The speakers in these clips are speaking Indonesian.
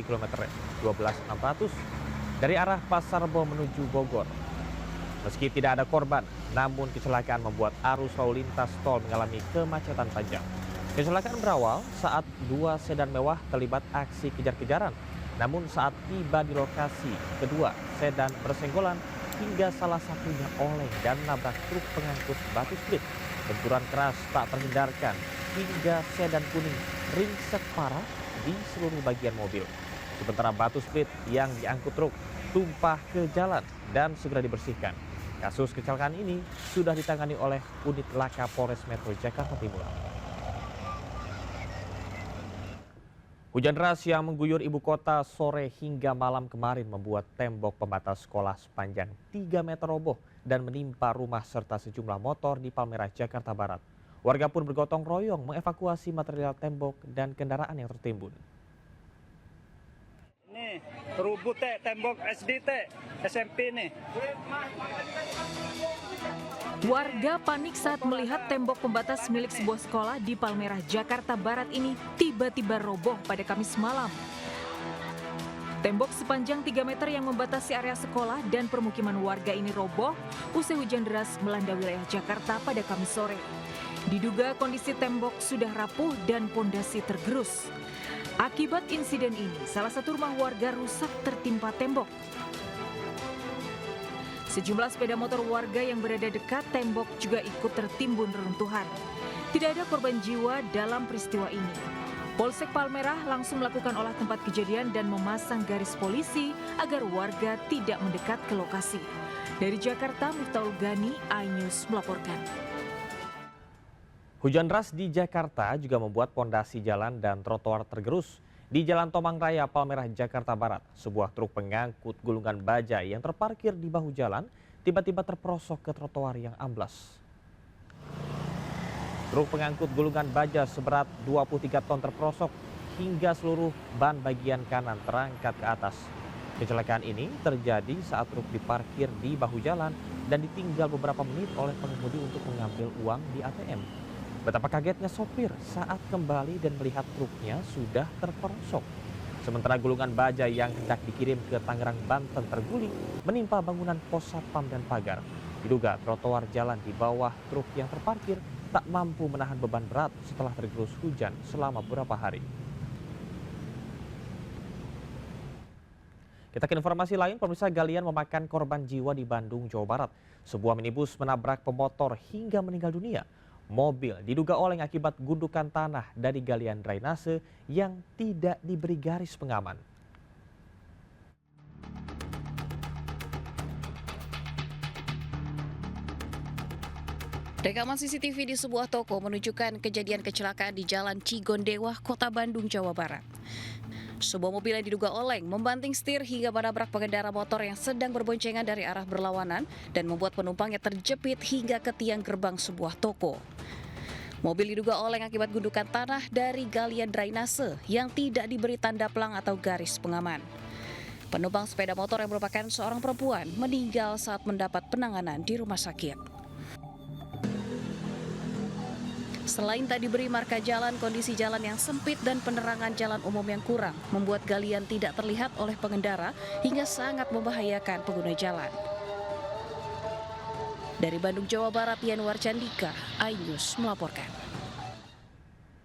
Ciawi kilometer 12.600 dari arah Pasar Rebo menuju Bogor. Meski tidak ada korban, namun kecelakaan membuat arus lalu lintas tol mengalami kemacetan panjang. Kecelakaan berawal saat dua sedan mewah terlibat aksi kejar-kejaran. Namun saat tiba di lokasi, kedua sedan bersenggolan hingga salah satunya oleng dan nabrak truk pengangkut batu split. Benturan keras tak terhindarkan hingga sedan kuning ringsek parah di seluruh bagian mobil. Sementara batu split yang diangkut truk tumpah ke jalan dan segera dibersihkan. Kasus kecelakaan ini sudah ditangani oleh unit laka Polres Metro Jakarta Timur. Hujan deras yang mengguyur ibu kota sore hingga malam kemarin membuat tembok pembatas sekolah sepanjang 3 meter roboh dan menimpa rumah serta sejumlah motor di Palmerah, Jakarta Barat. Warga pun bergotong royong mengevakuasi material tembok dan kendaraan yang tertimbun. Nih, rubuh tembok SD SMP nih. Warga panik saat melihat tembok pembatas milik sebuah sekolah di Palmerah, Jakarta Barat ini tiba-tiba roboh pada Kamis malam. Tembok sepanjang 3 meter yang membatasi area sekolah dan permukiman warga ini roboh usai hujan deras melanda wilayah Jakarta pada Kamis sore. Diduga kondisi tembok sudah rapuh dan pondasi tergerus. Akibat insiden ini, salah satu rumah warga rusak tertimpa tembok. Sejumlah sepeda motor warga yang berada dekat tembok juga ikut tertimbun reruntuhan. Tidak ada korban jiwa dalam peristiwa ini. Polsek Palmerah langsung melakukan olah tempat kejadian dan memasang garis polisi agar warga tidak mendekat ke lokasi. Dari Jakarta, Miftahul Gani, iNews melaporkan. Hujan deras di Jakarta juga membuat pondasi jalan dan trotoar tergerus. Di Jalan Tomang Raya, Palmerah, Jakarta Barat, sebuah truk pengangkut gulungan baja yang terparkir di bahu jalan tiba-tiba terperosok ke trotoar yang amblas. Truk pengangkut gulungan baja seberat 23 ton terperosok hingga seluruh ban bagian kanan terangkat ke atas. Kecelakaan ini terjadi saat truk diparkir di bahu jalan dan ditinggal beberapa menit oleh pengemudi untuk mengambil uang di ATM. Betapa kagetnya sopir saat kembali dan melihat truknya sudah terperosok. Sementara gulungan baja yang hendak dikirim ke Tangerang, Banten terguling menimpa bangunan pos satpam dan pagar. Diduga trotoar jalan di bawah truk yang terparkir tak mampu menahan beban berat setelah tergerus hujan selama beberapa hari. Kita ke informasi lain, pemirsa, galian memakan korban jiwa di Bandung, Jawa Barat. Sebuah minibus menabrak pemotor hingga meninggal dunia. Mobil diduga oleng akibat gundukan tanah dari galian drainase yang tidak diberi garis pengaman. Rekaman CCTV di sebuah toko menunjukkan kejadian kecelakaan di Jalan Cigondewa, Kota Bandung, Jawa Barat. Sebuah mobil yang diduga oleng membanting setir hingga menabrak pengendara motor yang sedang berboncengan dari arah berlawanan dan membuat penumpangnya terjepit hingga ke tiang gerbang sebuah toko. Mobil diduga oleng akibat gundukan tanah dari galian drainase yang tidak diberi tanda pelang atau garis pengaman. Penumpang sepeda motor yang merupakan seorang perempuan meninggal saat mendapat penanganan di rumah sakit. Selain tak diberi marka jalan, kondisi jalan yang sempit dan penerangan jalan umum yang kurang membuat galian tidak terlihat oleh pengendara hingga sangat membahayakan pengguna jalan. Dari Bandung, Jawa Barat, Yanuar Candika, iNews melaporkan.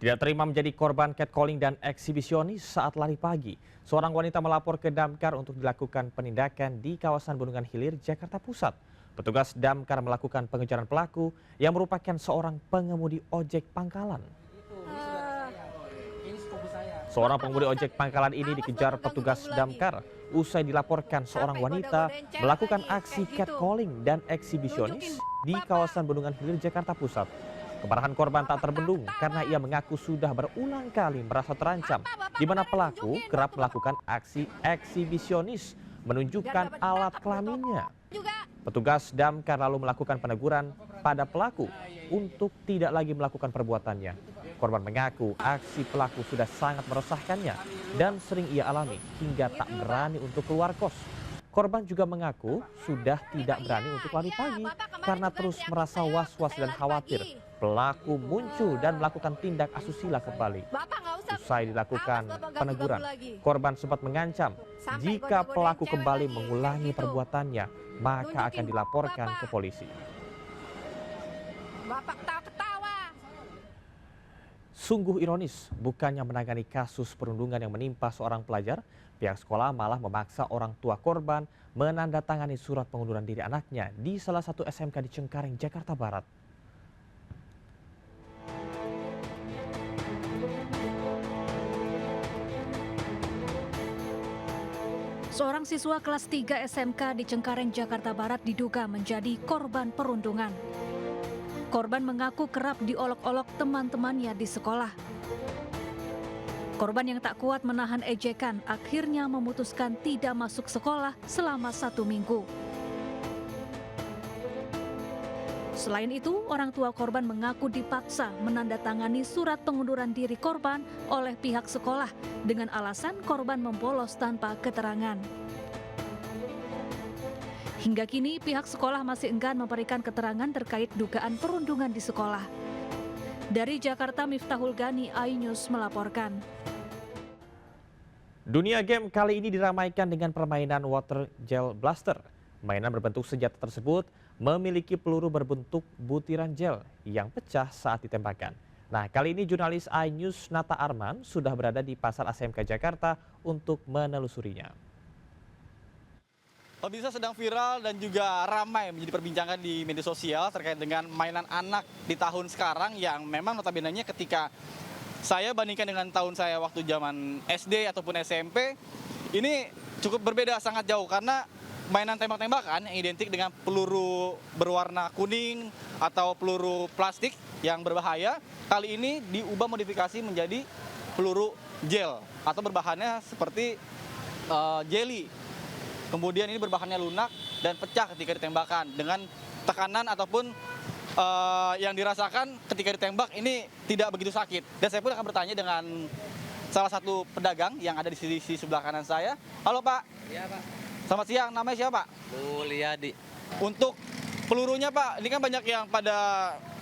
Tidak terima menjadi korban catcalling dan eksibisionis saat lari pagi. Seorang wanita melapor ke Damkar untuk dilakukan penindakan di kawasan Bendungan Hilir, Jakarta Pusat. Petugas Damkar melakukan pengejaran pelaku yang merupakan seorang pengemudi ojek pangkalan. Seorang pengemudi ojek pangkalan ini dikejar petugas Damkar usai dilaporkan seorang wanita melakukan aksi catcalling dan eksibisionis di kawasan Bendungan Hilir, Jakarta Pusat. Kemarahan korban tak terbendung karena ia mengaku sudah berulang kali merasa terancam, di mana pelaku kerap melakukan aksi eksibisionis menunjukkan alat kelaminnya. Petugas Damkar lalu melakukan peneguran pada pelaku untuk tidak lagi melakukan perbuatannya. Korban mengaku aksi pelaku sudah sangat meresahkannya dan sering ia alami hingga tak berani untuk keluar kos. Korban juga mengaku sudah tidak berani untuk lari pagi karena terus merasa was-was dan khawatir pelaku muncul dan melakukan tindak asusila kembali. Usai dilakukan peneguran, korban sempat mengancam jika pelaku kembali mengulangi perbuatannya, maka akan dilaporkan ke polisi. Bapak ketawa-ketawa. Sungguh ironis, bukannya menangani kasus perundungan yang menimpa seorang pelajar, pihak sekolah malah memaksa orang tua korban menandatangani surat pengunduran diri anaknya di salah satu SMK di Cengkareng, Jakarta Barat. Seorang siswa kelas 3 SMK di Cengkareng, Jakarta Barat diduga menjadi korban perundungan. Korban mengaku kerap diolok-olok teman-temannya di sekolah. Korban yang tak kuat menahan ejekan akhirnya memutuskan tidak masuk sekolah selama 1 minggu. Selain itu, orang tua korban mengaku dipaksa menandatangani surat pengunduran diri korban oleh pihak sekolah dengan alasan korban membolos tanpa keterangan. Hingga kini, pihak sekolah masih enggan memberikan keterangan terkait dugaan perundungan di sekolah. Dari Jakarta, Miftahul Gani, iNews melaporkan. Dunia game kali ini diramaikan dengan permainan Water Gel Blaster. Mainan berbentuk senjata tersebut memiliki peluru berbentuk butiran gel yang pecah saat ditembakkan. Nah, kali ini jurnalis iNews Nata Arman sudah berada di Pasar ASMK Jakarta untuk menelusurinya. Pemirsa, sedang viral dan juga ramai menjadi perbincangan di media sosial terkait dengan mainan anak di tahun sekarang yang memang notabene-nya ketika saya bandingkan dengan tahun saya waktu zaman SD ataupun SMP, ini cukup berbeda, sangat jauh karena mainan tembak-tembakan yang identik dengan peluru berwarna kuning atau peluru plastik yang berbahaya, kali ini diubah modifikasi menjadi peluru gel atau berbahannya seperti jelly. Kemudian ini berbahannya lunak dan pecah ketika ditembakkan dengan tekanan ataupun yang dirasakan ketika ditembak ini tidak begitu sakit. Dan saya pun akan bertanya dengan salah satu pedagang yang ada di sisi sebelah kanan saya. Halo Pak. Iya Pak. Selamat siang, namanya siapa Pak? Mulyadi. Untuk pelurunya Pak, ini kan banyak yang pada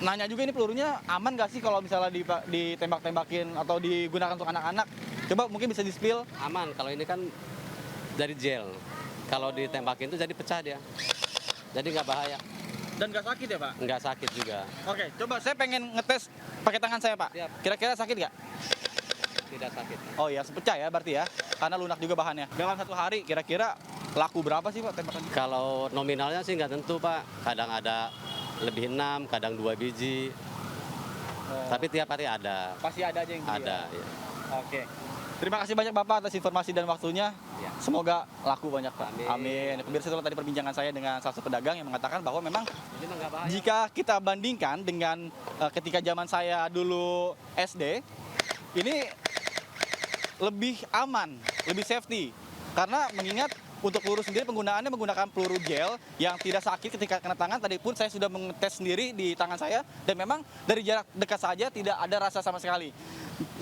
nanya juga ini pelurunya aman nggak sih kalau misalnya ditembak-tembakin atau digunakan untuk anak-anak? Coba mungkin bisa di-spill. Aman, kalau ini kan dari gel. Kalau ditembakin itu jadi pecah dia. Jadi nggak bahaya. Dan nggak sakit ya Pak? Nggak sakit juga. Oke, coba saya pengen ngetes pakai tangan saya Pak. Siap. Kira-kira sakit nggak? Tidak sakit. Oh iya, pecah ya berarti ya? Karena lunak juga bahannya. Dalam satu hari kira-kira laku berapa sih Pak tembakan? Kalau nominalnya sih nggak tentu Pak. Kadang ada lebih 6, kadang 2 biji. Tapi tiap hari ada. Pasti ada aja yang beli, Ada, ya? ya. Oke. Terima kasih banyak Bapak atas informasi dan waktunya. Ya. Semoga laku banyak Pak. Amin. Pemirsa, itulah tadi perbincangan saya dengan salah satu pedagang yang mengatakan bahwa memang Ini mah nggak bahaya. jika kita bandingkan dengan ketika zaman saya dulu SD, ini lebih aman, lebih safety. Karena mengingat untuk peluru sendiri penggunaannya menggunakan peluru gel yang tidak sakit ketika kena tangan. Tadi pun saya sudah mengetes sendiri di tangan saya dan memang dari jarak dekat saja tidak ada rasa sama sekali.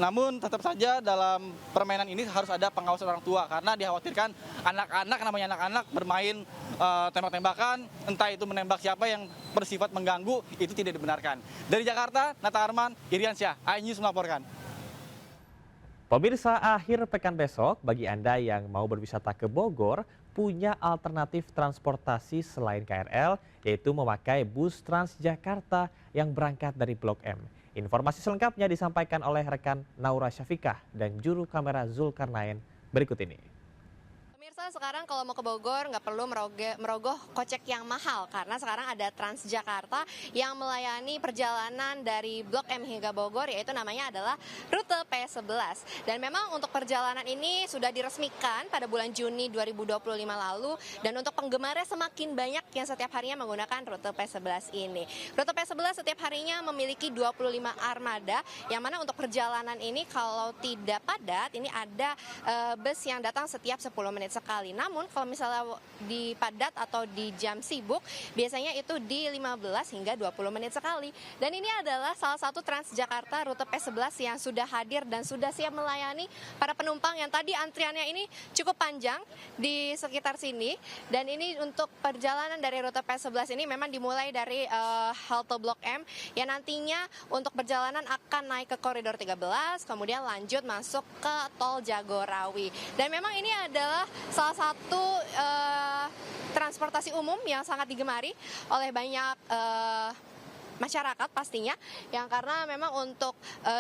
Namun tetap saja dalam permainan ini harus ada pengawasan orang tua karena dikhawatirkan anak-anak, namanya anak-anak bermain tembak-tembakan, entah itu menembak siapa yang bersifat mengganggu, itu tidak dibenarkan. Dari Jakarta, Nata Arman, Iriansyah, iNews melaporkan. Pemirsa, akhir pekan besok bagi Anda yang mau berwisata ke Bogor punya alternatif transportasi selain KRL, yaitu memakai bus Transjakarta yang berangkat dari Blok M. Informasi selengkapnya disampaikan oleh rekan Naura Syafikah dan juru kamera Zulkarnain berikut ini. Pemirsa, sekarang kalau mau ke Bogor nggak perlu merogoh kocek yang mahal karena sekarang ada Transjakarta yang melayani perjalanan dari Blok M hingga Bogor, yaitu namanya adalah rute P11. Dan memang untuk perjalanan ini sudah diresmikan pada bulan Juni 2025 lalu dan untuk penggemarnya semakin banyak yang setiap harinya menggunakan rute P11 ini. Rute P11 setiap harinya memiliki 25 armada yang mana untuk perjalanan ini kalau tidak padat ini ada bus yang datang setiap 10 menit sekali. kali. Namun kalau misalnya di padat atau di jam sibuk, biasanya itu di 15 hingga 20 menit sekali. Dan ini adalah salah satu Transjakarta rute P11 yang sudah hadir dan sudah siap melayani para penumpang yang tadi antriannya ini cukup panjang di sekitar sini. Dan ini untuk perjalanan dari rute P11 ini memang dimulai dari halte Blok M yang nantinya untuk perjalanan akan naik ke koridor 13, kemudian lanjut masuk ke tol Jagorawi. Dan memang ini adalah salah satu transportasi umum yang sangat digemari oleh banyak masyarakat pastinya, yang karena memang untuk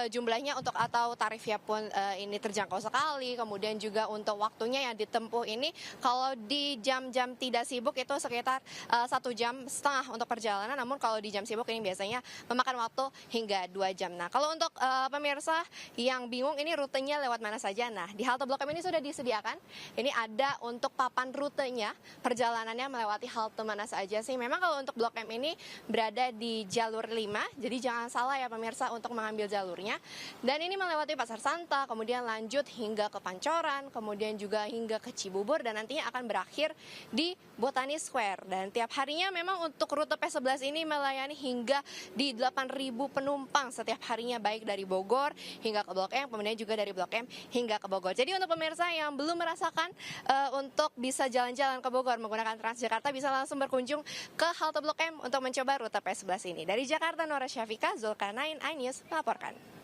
jumlahnya untuk atau tarifnya pun ini terjangkau sekali, kemudian juga untuk waktunya yang ditempuh ini kalau di jam-jam tidak sibuk itu sekitar 1,5 jam untuk perjalanan, namun kalau di jam sibuk ini biasanya memakan waktu hingga 2 jam. Nah, kalau untuk pemirsa yang bingung ini rutenya lewat mana saja, nah di halte Blok M ini sudah disediakan, ini ada untuk papan rutenya, perjalanannya melewati halte mana saja sih. Memang kalau untuk Blok M ini berada di jalur 5, jadi jangan salah ya pemirsa untuk mengambil jalurnya. Dan ini melewati Pasar Santa, kemudian lanjut hingga ke Pancoran, kemudian juga hingga ke Cibubur, dan nantinya akan berakhir di Botani Square. Dan tiap harinya memang untuk rute P11 ini melayani hingga di 8.000 penumpang setiap harinya, baik dari Bogor hingga ke Blok M, kemudian juga dari Blok M hingga ke Bogor. Jadi untuk pemirsa yang belum merasakan untuk bisa jalan-jalan ke Bogor menggunakan Transjakarta, bisa langsung berkunjung ke halte Blok M untuk mencoba rute P11 ini. Dari Jakarta, Nora Syafika, Zulkarnain, iNews melaporkan.